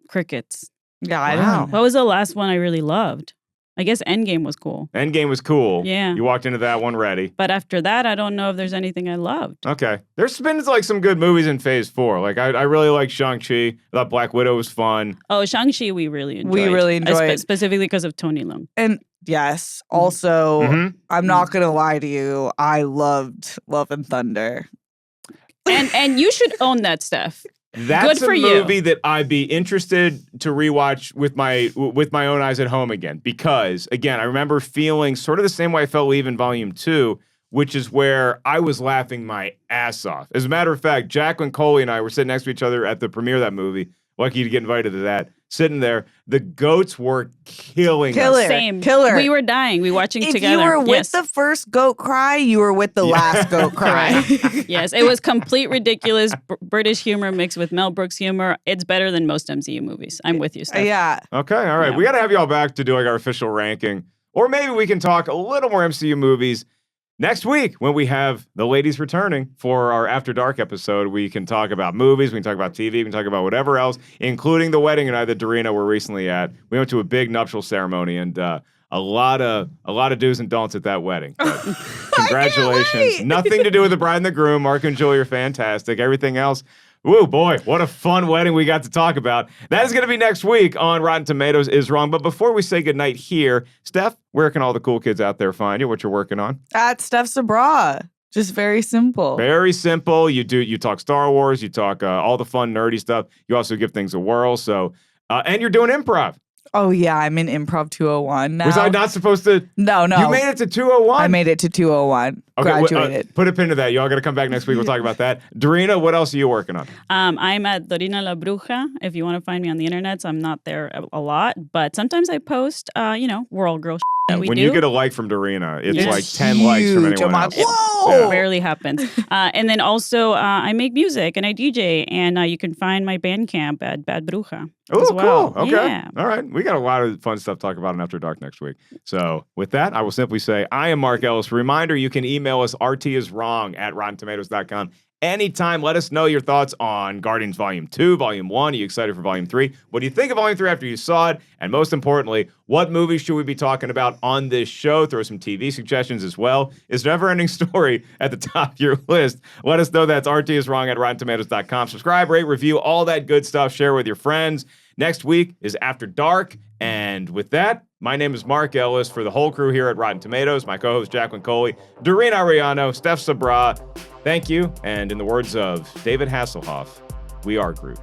Crickets. Yeah, I Wow. don't know. What was the last one I really loved? I guess Endgame was cool. Endgame was cool. Yeah. You walked into that one ready. But after that, I don't know if there's anything I loved. Okay. There's been like some good movies in Phase 4. Like I really like Shang-Chi. I thought Black Widow was fun. Oh, Shang-Chi we really enjoyed. We really enjoyed. Specifically because of Tony Leung. And yes, also, Mhm. I'm not gonna lie to you. I loved Love and Thunder. And you should own that, Steph. That's Good for a you. movie that I'd be interested to rewatch with my own eyes at home again. Because, again, I remember feeling sort of the same way I felt leaving Volume 2, which is where I was laughing my ass off. As a matter of fact, Jacqueline, Coley, and I were sitting next to each other at the premiere of that movie. Lucky to get invited to that. Sitting there, the goats were killing us. Same. Killer. We were dying. We were watching If together. you were with Yes. the first goat cry, you were with the last goat cry. Yes, it was complete ridiculous British humor mixed with Mel Brooks humor. It's better than most MCU movies. I'm with you, Steph. Yeah. Okay, all right. Yeah. We got to have y'all back to do like our official ranking. Or maybe we can talk a little more MCU movies next week when we have the ladies returning for our After Dark episode. We can talk about movies, we can talk about TV, we can talk about whatever else, including the wedding night that Dorina were recently at. We went to a big nuptial ceremony and a lot of do's and don'ts at that wedding. But congratulations. Nothing to do with the bride and the groom. Mark and Julie are fantastic. Everything else, woo, boy, what a fun wedding we got to talk about. That is going to be next week on Rotten Tomatoes Is Wrong. But before we say goodnight here, Steph, where can all the cool kids out there find you? What you're working on? At Steph Sabraw. Just very simple. Very simple. You talk Star Wars. You talk all the fun, nerdy stuff. You also give things a whirl. So, and you're doing improv. Oh, yeah. I'm in Improv 201 now. Was I not supposed to? No. You made it to 201? I made it to 201. Graduated. Put a pin to that. Y'all got to come back next week. We'll talk about that. Dorina, what else are you working on? I'm at Dorina La Bruja. If you want to find me on the internet, so I'm not there a lot, but sometimes I post, World Girl that we when do. you get a like from Dorina, it's Yes. like 10 likes from Huge anyone amount. else. Whoa! It rarely happens. And then also, I make music and I DJ, and you can find my Bandcamp at Bad Bruja. Oh, as well. cool. Okay. Yeah. All right. We got a lot of fun stuff to talk about in After Dark next week. So with that, I will simply say, I am Mark Ellis. Reminder, you can email us rtiswrong@rottentomatoes.com. Anytime, let us know your thoughts on Guardians Volume 2, Volume 1. Are you excited for Volume 3? What do you think of Volume 3 after you saw it? And most importantly, what movies should we be talking about on this show? Throw some TV suggestions as well. Is Never Ending Story at the top of your list? Let us know. That's rtiswrong@rottentomatoes.com. Subscribe, rate, review, all that good stuff. Share with your friends. Next week is After Dark. And with that, my name is Mark Ellis. For the whole crew here at Rotten Tomatoes, my co-host Jacqueline Coley, Dorina Arellano, Steph Sabraw, thank you. And in the words of David Hasselhoff, we are Groot.